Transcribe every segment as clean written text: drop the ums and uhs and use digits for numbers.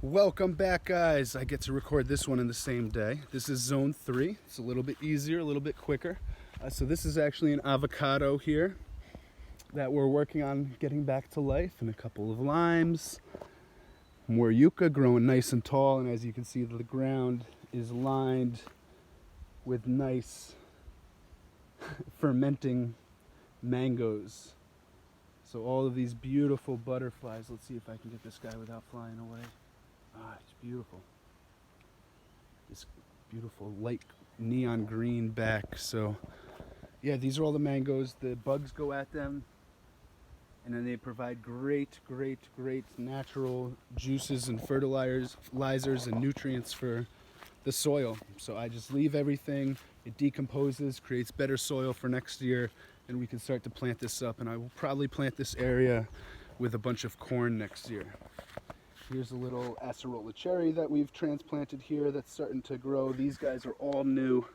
Welcome back, guys. I get to record this one in the same day. This is zone 3. It's a little bit easier, a little bit quicker. So this is actually an avocado here that we're working on getting back to life, and a couple of limes. More yucca growing nice and tall, and as you can see, the ground is lined with nice fermenting mangoes. So all of these beautiful butterflies. Let's see if I can get this guy without flying away. Ah, it's beautiful. This beautiful light neon green back. So yeah, these are all the mangoes. The bugs go at them, and then they provide great natural juices and fertilizers and nutrients for the soil. So I just leave everything. It decomposes, creates better soil for next year, and we can start to plant this up. And I will probably plant this area with a bunch of corn next year. Here's a little acerola cherry that we've transplanted here that's starting to grow. These guys are all new,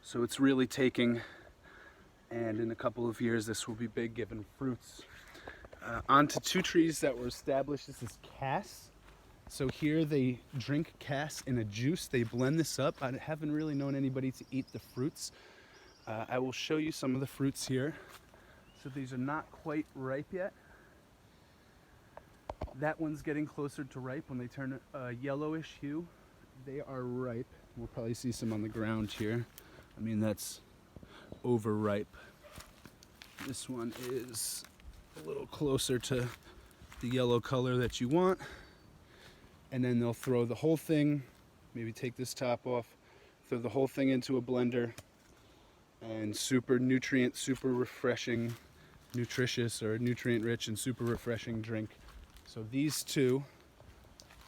so it's really taking, and in a couple of years this will be big, giving fruits. Onto two trees that were established. This is Cass. So here they drink Cass in a juice. They blend this up. I haven't really known anybody to eat the fruits. I will show you some of the fruits here. So these are not quite ripe yet. That one's getting closer to ripe. When they turn a yellowish hue, they are ripe. We'll probably see some on the ground here. I mean, that's overripe. This one is a little closer to the yellow color that you want. And then they'll throw the whole thing, maybe take this top off, throw the whole thing into a blender, and super nutrient, super refreshing, nutritious or nutrient rich and super refreshing drink. So these two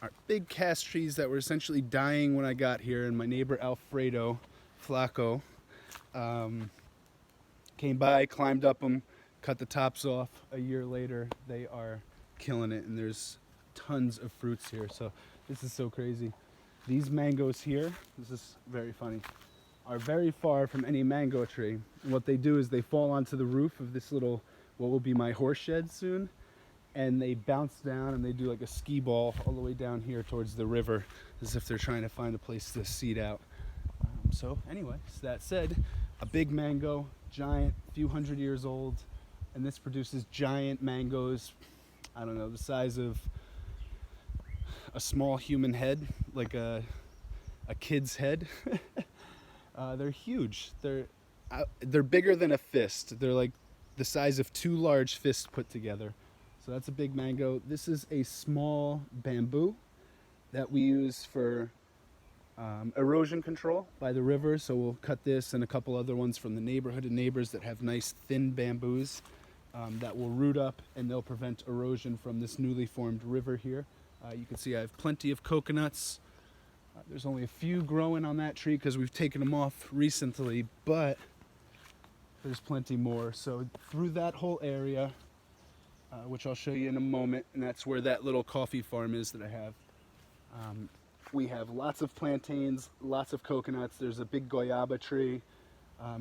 are big Cass trees that were essentially dying when I got here, and my neighbor Alfredo Flaco came by, climbed up them, cut the tops off. A year later, they are killing it, and there's tons of fruits here. So this is so crazy. These mangoes here, this is very funny, are very far from any mango tree. And what they do is they fall onto the roof of this little, what will be my horse shed soon, and they bounce down and they do like a skee ball all the way down here towards the river, as if they're trying to find a place to seed out. So anyway, so that said, a big mango, giant, few hundred years old, and this produces giant mangoes, I don't know, the size of a small human head, like a kid's head. They're huge. They're bigger than a fist. They're like the size of two large fists put together. So that's a big mango. This is a small bamboo that we use for erosion control by the river. So we'll cut this and a couple other ones from the neighborhood and neighbors that have nice thin bamboos that will root up, and they'll prevent erosion from this newly formed river here. You can see I have plenty of coconuts. There's only a few growing on that tree because we've taken them off recently, but there's plenty more. So through that whole area, which I'll show you in a moment, and that's where that little coffee farm is that I have. We have lots of plantains, lots of coconuts. There's a big guayaba tree.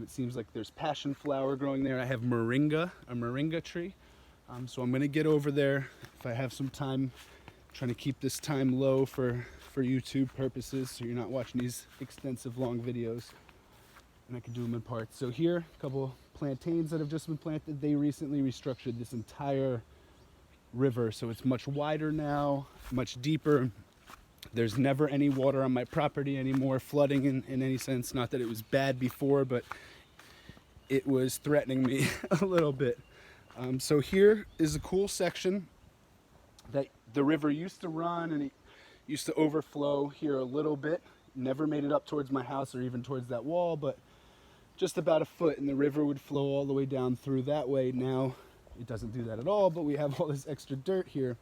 It seems like there's passion flower growing there. I have moringa, a moringa tree. So I'm gonna get over there if I have some time, trying to keep this time low for YouTube purposes, so you're not watching these extensive long videos, and I can do them in parts. So here, a couple plantains that have just been planted. They recently restructured this entire river, so it's much wider now, much deeper. There's never any water on my property anymore, flooding in any sense. Not that it was bad before, but it was threatening me a little bit. So here is a cool section that the river used to run, and it used to overflow here a little bit. Never made it up towards my house or even towards that wall, but just about a foot, and the river would flow all the way down through that way. Now it doesn't do that at all, but we have all this extra dirt here.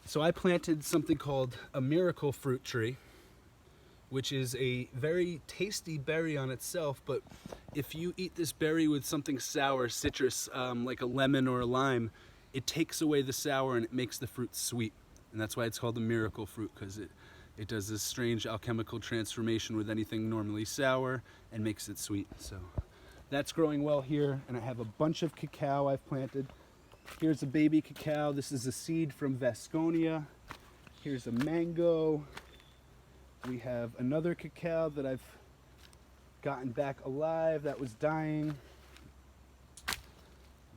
So I planted something called a miracle fruit tree, which is a very tasty berry on itself, but if you eat this berry with something sour, citrus, like a lemon or a lime, it takes away the sour and it makes the fruit sweet. And that's why it's called the miracle fruit, because it does this strange alchemical transformation with anything normally sour and makes it sweet. So that's growing well here, and I have a bunch of cacao I've planted. Here's a baby cacao. This is a seed from Vasconia. Here's a mango. We have another cacao that I've gotten back alive that was dying.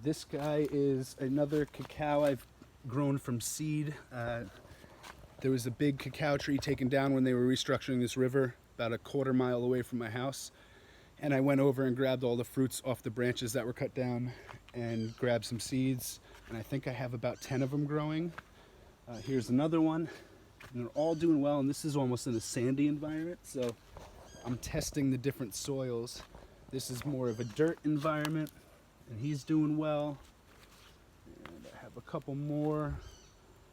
This guy is another cacao I've grown from seed. There was a big cacao tree taken down when they were restructuring this river about a quarter mile away from my house. And I went over and grabbed all the fruits off the branches that were cut down and grabbed some seeds. And I think I have about 10 of them growing. Here's another one. And they're all doing well, and this is almost in a sandy environment, so I'm testing the different soils. This is more of a dirt environment, and he's doing well. And I have a couple more.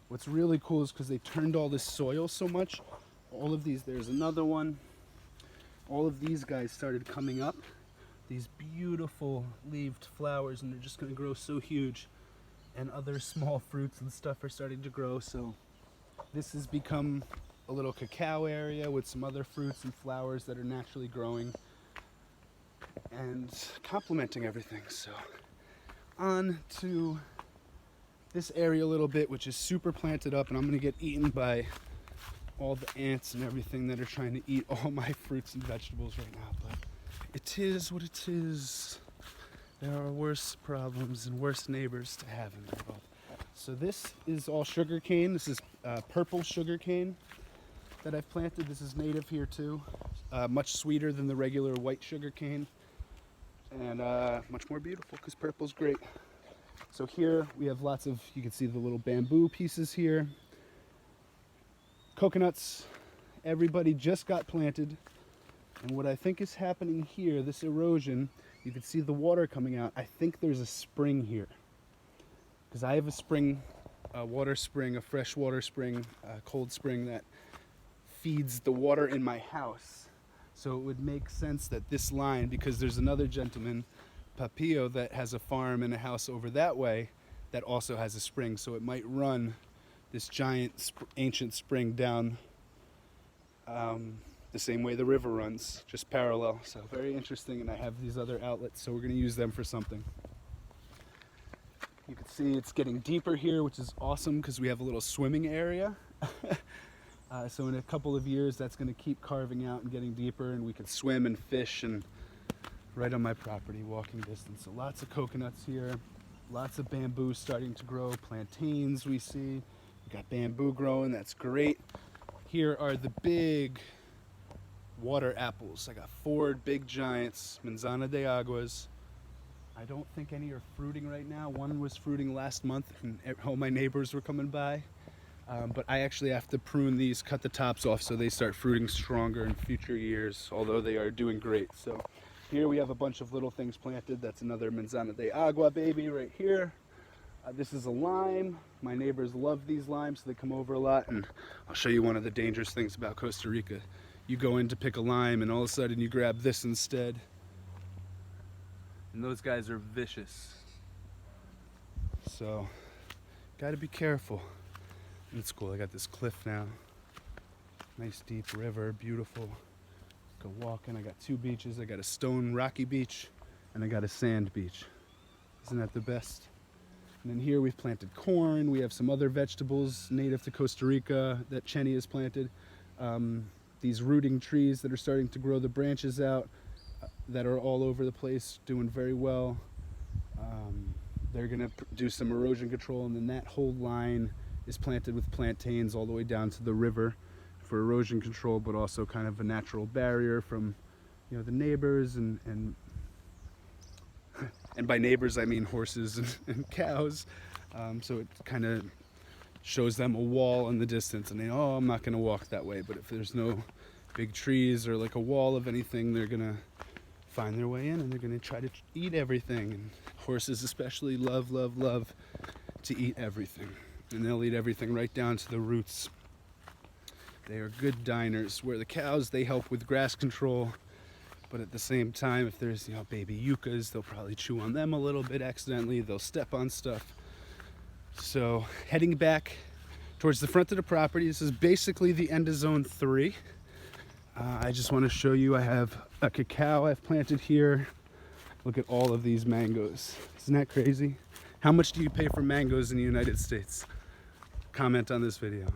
What's really cool is because they turned all this soil so much, all of these, there's another one. All of these guys started coming up, these beautiful leaved flowers, and they're just going to grow so huge. And other small fruits and stuff are starting to grow, so this has become a little cacao area with some other fruits and flowers that are naturally growing and complementing everything. So on to this area a little bit, which is super planted up, and I'm going to get eaten by all the ants and everything that are trying to eat all my fruits and vegetables right now. But it is what it is. There are worse problems and worse neighbors to have in the world. So this is all sugar cane. This is purple sugar cane that I've planted. This is native here too. Much sweeter than the regular white sugar cane, and much more beautiful because purple's great. So here we have lots of, you can see the little bamboo pieces here. Coconuts, everybody just got planted. And what I think is happening here, this erosion, you can see the water coming out. I think there's a spring here. Because I have a spring, a water spring, a fresh water spring, a cold spring that feeds the water in my house. So it would make sense that this line, because there's another gentleman, Papillo, that has a farm and a house over that way that also has a spring. So it might run this giant ancient spring down the same way the river runs, just parallel. So very interesting, and I have these other outlets, so we're going to use them for something. You can see it's getting deeper here, which is awesome because we have a little swimming area. So in a couple of years, that's going to keep carving out and getting deeper, and we can swim and fish, and right on my property, walking distance. So lots of coconuts here, lots of bamboo starting to grow, plantains we see. We got bamboo growing, that's great. Here are the big water apples. I got 4 big giants, manzana de aguas. I don't think any are fruiting right now. One was fruiting last month, and all my neighbors were coming by. But I actually have to prune these, cut the tops off so they start fruiting stronger in future years, although they are doing great. So here we have a bunch of little things planted. That's another manzana de agua baby right here. This is a lime. My neighbors love these limes, so they come over a lot. And I'll show you one of the dangerous things about Costa Rica. You go in to pick a lime, and all of a sudden you grab this instead. And those guys are vicious. So, gotta be careful. And it's cool, I got this cliff now. Nice deep river, beautiful. Go walking, I got 2 beaches. I got a stone rocky beach, and I got a sand beach. Isn't that the best? And then here we've planted corn. We have some other vegetables native to Costa Rica that Chenny has planted. These rooting trees that are starting to grow the branches out that are all over the place, doing very well. They're gonna do some erosion control, and then that whole line is planted with plantains all the way down to the river for erosion control, but also kind of a natural barrier from, you know, the neighbors and by neighbors I mean horses and cows. So it kind of shows them a wall in the distance, and they, oh, I'm not going to walk that way. But if there's no big trees or like a wall of anything, they're going to find their way in, and they're going to try to eat everything. And horses especially love to eat everything, and they'll eat everything right down to the roots. They are good diners. Where the cows, they help with grass control, but at the same time, if there's, you know, baby yuccas, they'll probably chew on them a little bit accidentally. They'll step on stuff. So heading back towards the front of the property, this is basically the end of zone 3. I just want to show you, I have a cacao I've planted here. Look at all of these mangoes. Isn't that crazy? How much do you pay for mangoes in the United States? Comment on this video.